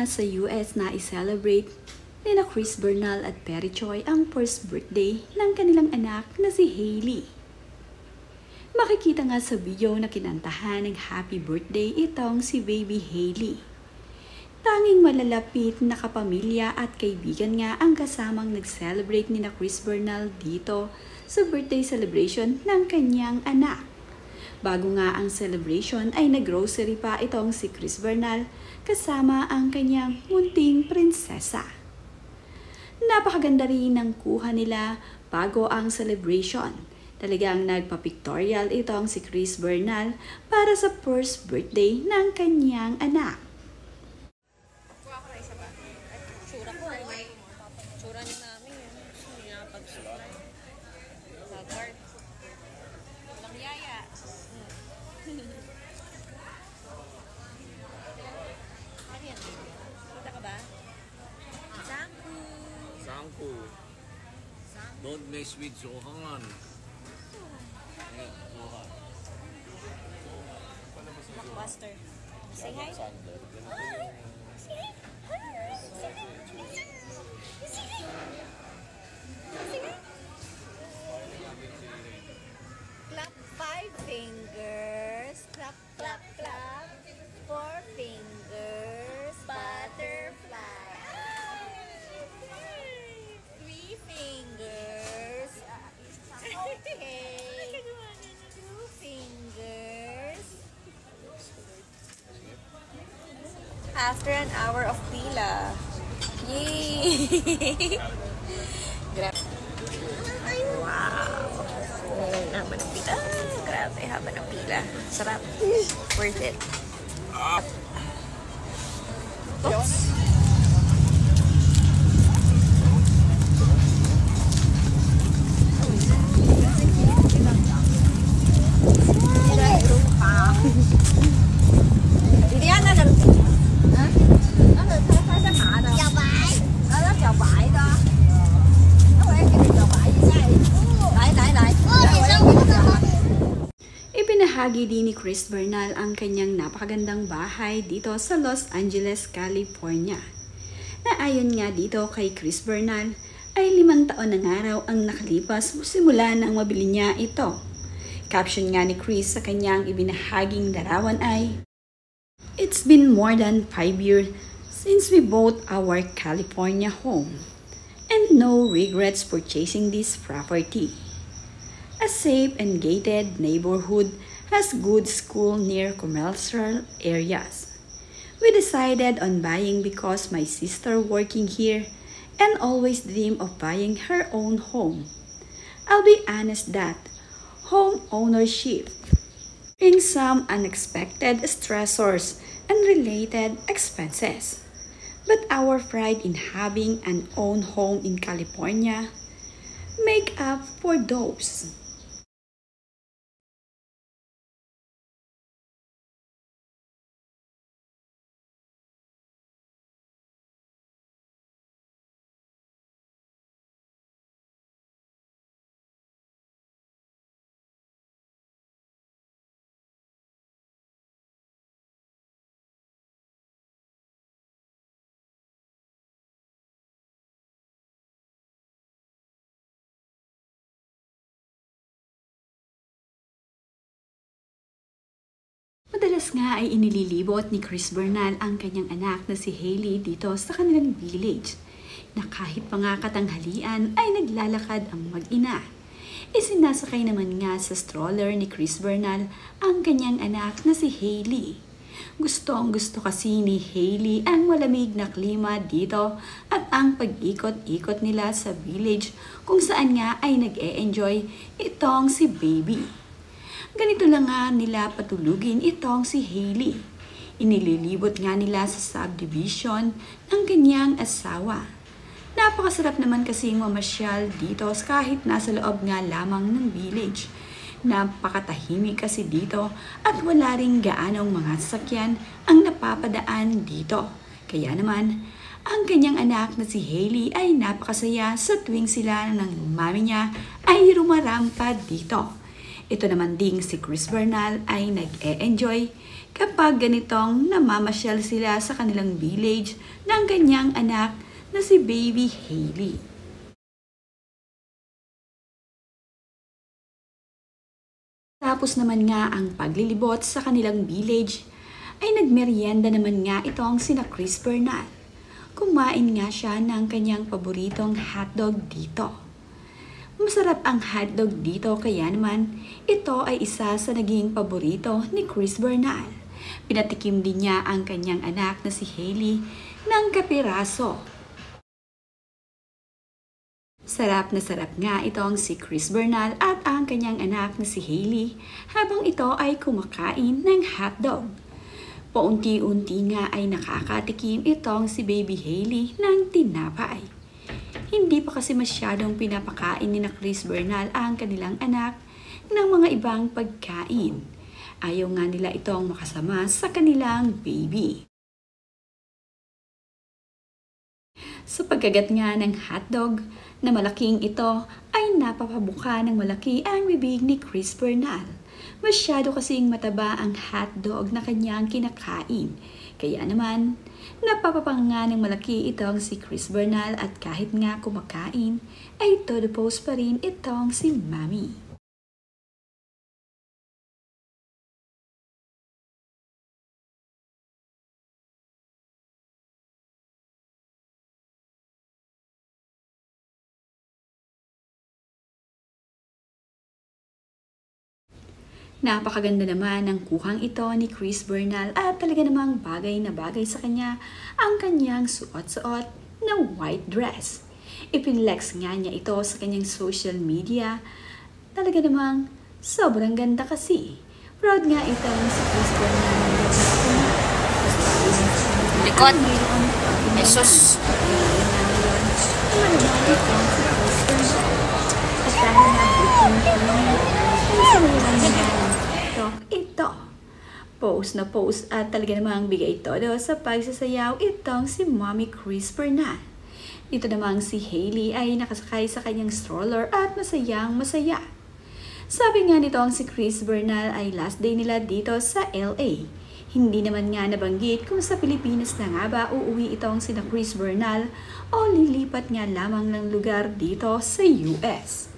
nga sa US na i-celebrate ni na Chris Bernal at Perry Choi ang first birthday ng kanilang anak na si Hailey. Makikita nga sa video na kinantahan ng happy birthday itong si baby Hailey. Tanging malalapit na kapamilya at kaibigan nga ang kasamang nag-celebrate ni na Chris Bernal dito sa birthday celebration ng kanyang anak. Bago nga ang celebration ay nag-grocery pa itong si Chris Bernal kasama ang kanyang munting prinsesa. Napakaganda rin ng kuha nila bago ang celebration. Talagang nagpa-pictorial itong si Chris Bernal para sa first birthday ng kanyang anak. Tsura ni mami yun. Hindi na pag-suklay. Pag-guard. Walang yaya. Ano yan? Punta ka ba? Sangku. Sangku. Don't mess with Zohan. Blockbuster. Say hi. Clap 5 fingers. Clap, clap, clap. 4 fingers. Butterfly. 3 fingers. Okay. 2 fingers. After an hour of pila. Yay! Grab. Wow! Haba ng pila. Grabe, haba ng pila. Sarap. Worth it. Oops. Ibinahagi din ni Chris Bernal ang kanyang napakagandang bahay dito sa Los Angeles, California. Na ayon nga dito kay Chris Bernal ay 5 taon na nga raw ang nakalipas simula nang mabili niya ito. Caption nga ni Chris sa kanyang ibinahaging larawan ay, "It's been more than 5 years since we bought our California home and no regrets purchasing this property. A safe and gated neighborhood has good school near commercial areas. We decided on buying because my sister working here and always dream of buying her own home. I'll be honest that home ownership brings some unexpected stressors and related expenses. But our pride in having an own home in California make up for those." Madalas nga ay inililibot ni Chris Bernal ang kanyang anak na si Hailey dito sa kanilang village, na kahit pa nga katanghalian ay naglalakad ang mag-ina. Isinasakay naman nga sa stroller ni Chris Bernal ang kanyang anak na si Hailey. Gustong-gusto kasi ni Hailey ang malamig na klima dito at ang pag-ikot-ikot nila sa village kung saan nga ay nag-e-enjoy itong si baby. Ganito lang nga nila patulugin itong si Hailey. Inililibot nga nila sa subdivision ng kanyang asawa. Napakasarap naman kasing mamasyal dito kahit nasa loob nga lamang ng village. Napakatahimik kasi dito at wala ring gaanong mga sasakyan ang napapadaan dito. Kaya naman, ang kanyang anak na si Hailey ay napakasaya sa tuwing sila ng mami niya ay rumarampad dito. Ito naman ding si Chris Bernal ay nag-e-enjoy kapag ganitong namamasyal sila sa kanilang village ng kanyang anak na si Baby Hailey. Tapos naman nga ang paglilibot sa kanilang village ay nagmerienda naman nga itong sina Chris Bernal. Kumain nga siya ng kanyang paboritong hotdog dito. Masarap ang hotdog dito kaya naman ito ay isa sa naging paborito ni Chris Bernal. Pinatikim din niya ang kanyang anak na si Hailey ng kapiraso. Sarap nga itong si Chris Bernal at ang kanyang anak na si Hailey habang ito ay kumakain ng hotdog. Paunti-unti nga ay nakakatikim itong si Baby Hailey ng tinapay. Hindi pa kasi masyadong pinapakain ni na Chris Bernal ang kanilang anak ng mga ibang pagkain. Ayaw nga nila itong makasama sa kanilang baby. Sa pagkagat nga ng hotdog na malaking ito ay napapabuka ng malaki ang bibig ni Chris Bernal. Masyado kasing mataba ang hotdog na kanyang kinakain. Kaya naman, napapapanga ng malaki itong si Chris Bernal at kahit nga kumakain, ay todo pose pa rin itong si Mami. Napakaganda naman ng kuhang ito ni Chris Bernal at talaga namang bagay na bagay sa kanya ang kanyang suot-suot na white dress. Ipinlex nga niya ito sa kanyang social media. Talaga namang sobrang ganda kasi. Proud nga itong si Chris Bernal. Likod. Jesus. At dahil ito. Post na post at talaga namang bigay todo sa pagsasayaw itong si Mommy Chris Bernal. Dito namang si Hailey ay nakasakay sa kanyang stroller at masayang masaya. Sabi nga nitong si Chris Bernal ay last day nila dito sa LA. Hindi naman nga nabanggit kung sa Pilipinas na nga ba uuwi itong sina Chris Bernal o lilipat nga lamang ng lugar dito sa US.